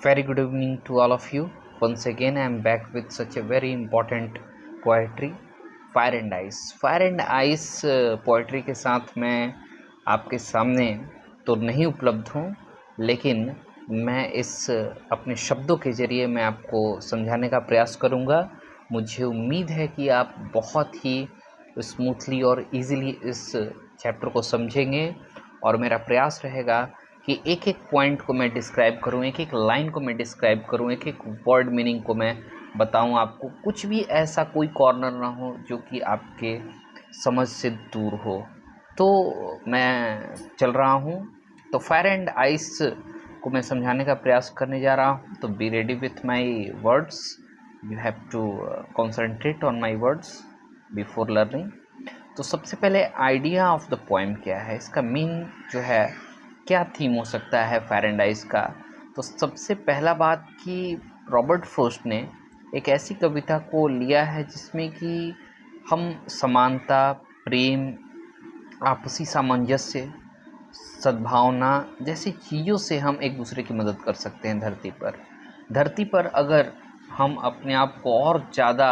Very good evening to all of you. Once again, I am back with such a very important poetry, Fire and Ice. Fire and Ice poetry के साथ मैं आपके सामने तो नहीं उपलब्ध हूँ, लेकिन मैं इस अपने शब्दों के ज़रिए मैं आपको समझाने का प्रयास करूँगा। मुझे उम्मीद है कि आप बहुत ही स्मूथली और इजीली इस चैप्टर को समझेंगे और मेरा प्रयास रहेगा कि एक एक पॉइंट को मैं डिस्क्राइब करूं, एक एक लाइन को मैं डिस्क्राइब करूं, एक एक वर्ड मीनिंग को मैं बताऊं आपको। कुछ भी ऐसा कोई कॉर्नर ना हो जो कि आपके समझ से दूर हो। तो मैं चल रहा हूं। तो फायर एंड आइस को मैं समझाने का प्रयास करने जा रहा हूं। तो be ready with my words. You have to concentrate on my words before learning. तो सबसे पहले आइडिया ऑफ द पोएम क्या है, इसका मीन जो है, क्या थीम हो सकता है फायर एंड आइस का। तो सबसे पहला बात कि रॉबर्ट फ्रॉस्ट ने एक ऐसी कविता को लिया है जिसमें कि हम समानता, प्रेम, आपसी सामंजस्य, सद्भावना जैसी चीज़ों से हम एक दूसरे की मदद कर सकते हैं। धरती पर अगर हम अपने आप को और ज़्यादा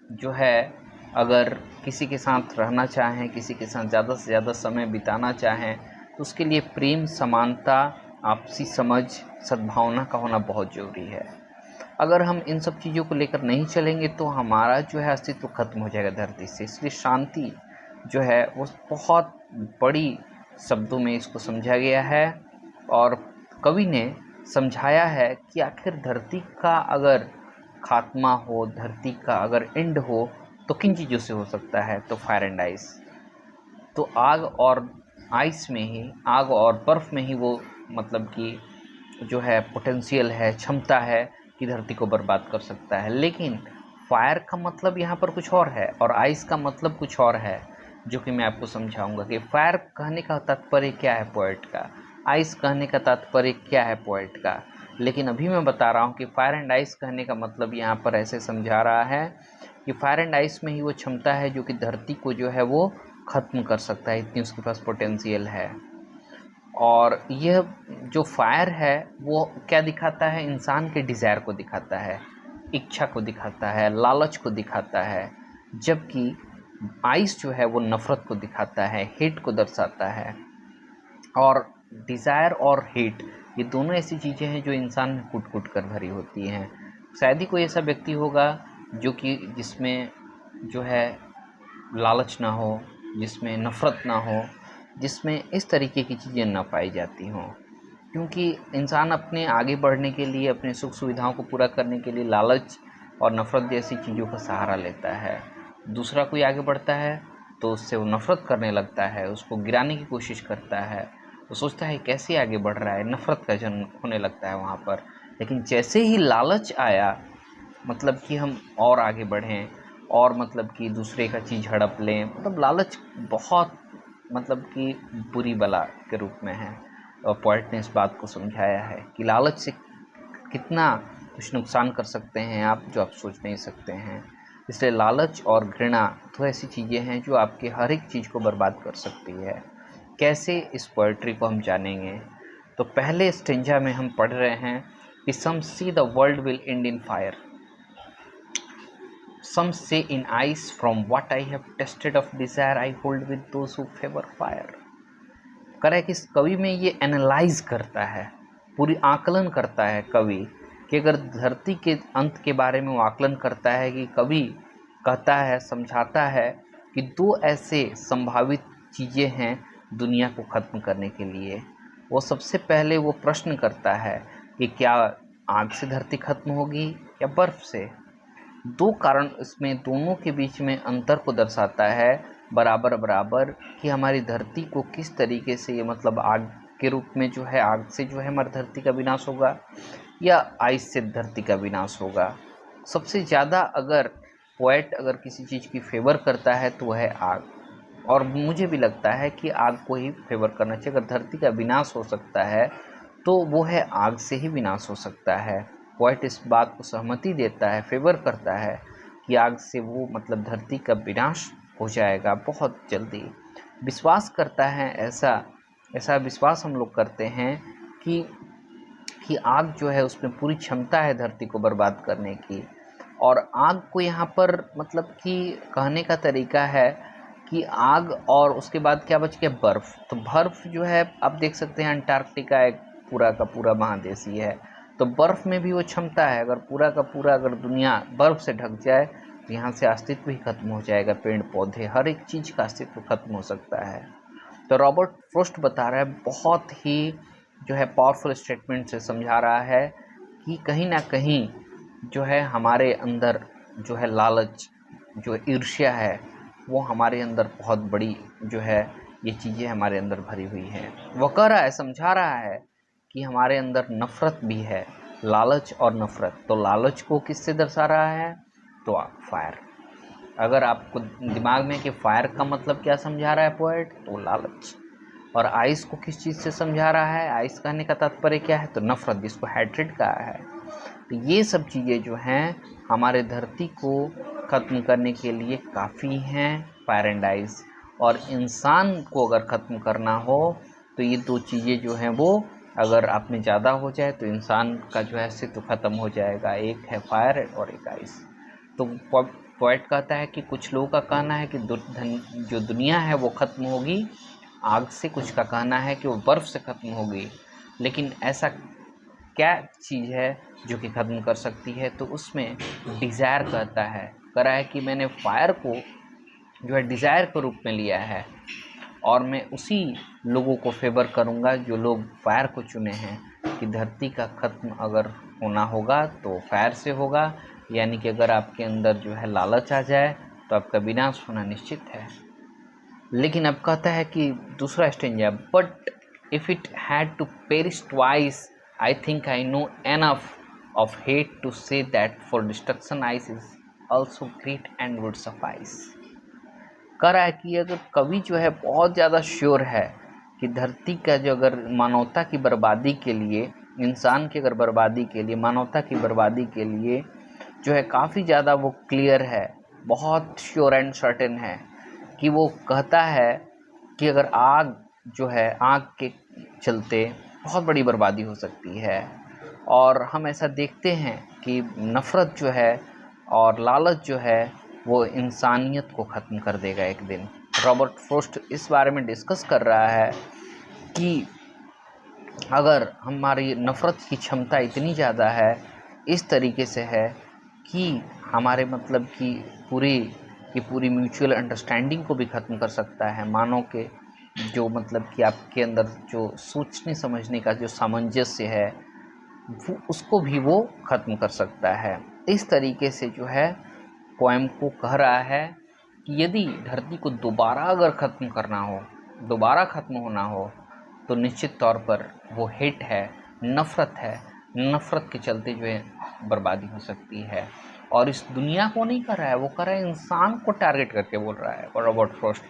जो है, अगर किसी के साथ रहना चाहें, किसी के साथ ज़्यादा से ज़्यादा समय बिताना चाहें, तो उसके लिए प्रेम, समानता, आपसी समझ, सद्भावना का होना बहुत ज़रूरी है। अगर हम इन सब चीज़ों को लेकर नहीं चलेंगे तो हमारा जो है अस्तित्व खत्म हो जाएगा धरती से। इसलिए शांति जो है वो बहुत बड़ी शब्दों में इसको समझा गया है और कवि ने समझाया है कि आखिर धरती का अगर खात्मा हो, धरती का अगर एंड हो तो किन चीज़ों से हो सकता है। तो फायर एंड आइस, तो आग और आइस में ही, आग और बर्फ़ में ही वो मतलब कि जो है पोटेंशियल है, क्षमता है कि धरती को बर्बाद कर सकता है। लेकिन फायर का मतलब यहाँ पर कुछ और है और आइस का मतलब कुछ और है, जो कि मैं आपको समझाऊंगा कि फायर कहने का तात्पर्य क्या है पोएट का, आइस कहने का तात्पर्य क्या है पोएट का। लेकिन अभी मैं बता रहा हूँ कि फायर एंड आइस कहने का मतलब यहाँ पर ऐसे समझा रहा है कि फायर एंड आइस में ही वो क्षमता है जो कि धरती को जो है वो ख़त्म कर सकता है, इतनी उसके पास पोटेंशियल है। और यह जो फायर है वो क्या दिखाता है, इंसान के डिज़ायर को दिखाता है, इच्छा को दिखाता है, लालच को दिखाता है। जबकि आइस जो है वो नफ़रत को दिखाता है, हेट को दर्शाता है। और डिज़ायर और हेट, ये दोनों ऐसी चीज़ें हैं जो इंसान में कूट कूट कर भरी होती हैं। शायद ही कोई ऐसा व्यक्ति होगा जो कि जिसमें जो है लालच ना हो, जिसमें नफ़रत ना हो, जिसमें इस तरीके की चीज़ें ना पाई जाती हों। क्योंकि इंसान अपने आगे बढ़ने के लिए, अपने सुख सुविधाओं को पूरा करने के लिए लालच और नफ़रत जैसी चीज़ों का सहारा लेता है। दूसरा कोई आगे बढ़ता है तो उससे वो नफ़रत करने लगता है, उसको गिराने की कोशिश करता है। वो सोचता है कैसे आगे बढ़ रहा है, नफ़रत का जन्म होने लगता है वहाँ पर। लेकिन जैसे ही लालच आया, मतलब कि हम और आगे बढ़ें और मतलब कि दूसरे का चीज़ हड़प लें, मतलब लालच बहुत मतलब कि बुरी बला के रूप में है। और पोएट ने इस बात को समझाया है कि लालच से कितना कुछ नुकसान कर सकते हैं आप, जो आप सोच नहीं सकते हैं। इसलिए लालच और घृणा तो ऐसी चीज़ें हैं जो आपके हर एक चीज़ को बर्बाद कर सकती है। कैसे, इस पोएट्री को हम जानेंगे। तो पहले स्टेंजा में हम पढ़ रहे हैं कि some say the world will end in fire, some say in ice, from what I have tested of desire I hold with those who favor fire। करे कि इस कवि में ये एनालाइज करता है, पूरी आकलन करता है कवि, कि अगर धरती के अंत के बारे में वो आकलन करता है कि कवि कहता है, समझाता है कि दो ऐसे संभावित चीज़ें हैं दुनिया को ख़त्म करने के लिए। वो सबसे पहले वो प्रश्न करता है कि क्या आग से धरती खत्म होगी या बर्फ़ से। दो कारण इसमें दोनों के बीच में अंतर को दर्शाता है बराबर बराबर, कि हमारी धरती को किस तरीके से ये मतलब आग के रूप में जो है, आग से जो है हमारी धरती का विनाश होगा या आइस से धरती का विनाश होगा। सबसे ज़्यादा अगर पोएट अगर किसी चीज़ की फेवर करता है तो वह है आग, और मुझे भी लगता है कि आग को ही फेवर करना चाहिए। अगर धरती का विनाश हो सकता है तो वो है आग से ही विनाश हो सकता है। पोएट इस बात को सहमति देता है, फेवर करता है कि आग से वो मतलब धरती का विनाश हो जाएगा बहुत जल्दी। विश्वास करता है, ऐसा विश्वास हम लोग करते हैं कि कि आग जो है उसमें पूरी क्षमता है धरती को बर्बाद करने की। और आग को यहाँ पर मतलब कि कहने का तरीका है कि आग, और उसके बाद क्या बच गया, बर्फ़। तो बर्फ़ जो है आप देख सकते हैं अंटार्कटिका एक पूरा का पूरा महादेश ही है, तो बर्फ़ में भी वो क्षमता है। अगर पूरा का पूरा अगर दुनिया बर्फ़ से ढक जाए तो यहाँ से अस्तित्व ही खत्म हो जाएगा, पेड़ पौधे हर एक चीज़ का अस्तित्व खत्म हो सकता है। तो रॉबर्ट फ्रॉस्ट बता रहा है, बहुत ही जो है पावरफुल स्टेटमेंट से समझा रहा है कि कहीं ना कहीं जो है हमारे अंदर जो है लालच, जो ईर्ष्या है, वो हमारे अंदर बहुत बड़ी जो है ये चीज़ें हमारे अंदर भरी हुई हैं। वो कह रहा है, समझा रहा है कि हमारे अंदर नफ़रत भी है, लालच और नफ़रत। तो लालच को किससे दर्शा रहा है, तो फायर। अगर आपको दिमाग में कि फायर का मतलब क्या समझा रहा है पोएट, तो लालच। और आइस को किस चीज़ से समझा रहा है, आइस कहने का तात्पर्य क्या है, तो नफ़रत, जिसको हैट्रेड कहा है। तो ये सब चीज़ें जो हैं हमारे धरती को ख़त्म करने के लिए काफ़ी हैं, फायर एंड आइस। और इंसान को अगर ख़त्म करना हो तो ये दो चीज़ें जो हैं वो अगर आप में ज़्यादा हो जाए तो इंसान का जो है अस्तित्व ख़त्म हो जाएगा। एक है फायर और एक आइस। तो पोएट कहता है कि कुछ लोगों का कहना है कि जो दुनिया है वो ख़त्म होगी आग से, कुछ का कहना है कि वो बर्फ़ से ख़त्म होगी। लेकिन ऐसा क्या चीज़ है जो कि ख़त्म कर सकती है, तो उसमें डिज़ायर कहता है, कह रहा है कि मैंने फायर को जो है डिज़ायर के रूप में लिया है, और मैं उसी लोगों को फेवर करूंगा जो लोग फायर को चुने हैं कि धरती का ख़त्म अगर होना होगा तो फायर से होगा। यानी कि अगर आपके अंदर जो है लालच आ जाए तो आपका विनाश होना निश्चित है। लेकिन अब कहता है कि दूसरा stanza, but if it had to perish twice I think I know enough of hate to say that for destruction ice is also great and would suffice. कह रहा है कि अगर कवि जो है बहुत ज़्यादा श्योर है कि धरती का जो अगर मानवता की बर्बादी के लिए, इंसान की अगर बर्बादी के लिए, मानवता की बर्बादी के लिए जो है काफ़ी ज़्यादा वो क्लियर है, बहुत श्योर एंड सर्टेन है कि वो कहता है कि अगर आग जो है, आग के चलते बहुत बड़ी बर्बादी हो सकती है। और हम ऐसा देखते हैं कि नफ़रत जो है और लालच जो है वो इंसानियत को ख़त्म कर देगा एक दिन। रॉबर्ट फ्रॉस्ट इस बारे में डिस्कस कर रहा है कि अगर हमारी नफ़रत की क्षमता इतनी ज़्यादा है, इस तरीके से है कि हमारे मतलब कि पूरी म्यूचुअल अंडरस्टैंडिंग को भी ख़त्म कर सकता है। मानव के जो मतलब कि आपके अंदर जो सोचने समझने का जो सामंजस्य है वो उसको भी वो ख़त्म कर सकता है। इस तरीके से जो है पोएम को कह रहा है कि यदि धरती को दोबारा अगर ख़त्म करना हो, दोबारा ख़त्म होना हो, तो निश्चित तौर पर वो हेट है, नफ़रत है। नफ़रत के चलते जो है बर्बादी हो सकती है। और इस दुनिया को नहीं कर रहा है, वो कर रहा है इंसान को टारगेट करके बोल रहा है रॉबर्ट फ्रॉस्ट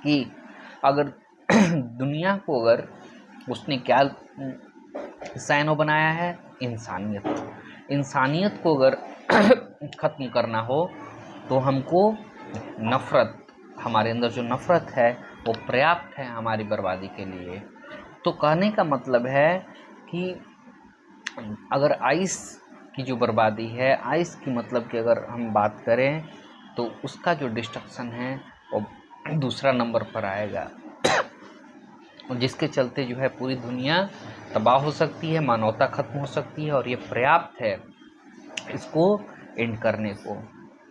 कि अगर दुनिया को अगर उसने क्या साइनो बनाया है, इंसानियत को अगर ख़त्म करना हो तो हमको नफ़रत, हमारे अंदर जो नफ़रत है वो पर्याप्त है हमारी बर्बादी के लिए। तो कहने का मतलब है कि अगर आइस की जो बर्बादी है, आइस की मतलब कि अगर हम बात करें तो उसका जो डिस्ट्रक्शन है वो दूसरा नंबर पर आएगा, जिसके चलते जो है पूरी दुनिया तबाह हो सकती है, मानवता ख़त्म हो सकती है। और ये पर्याप्त है इसको एंड करने को।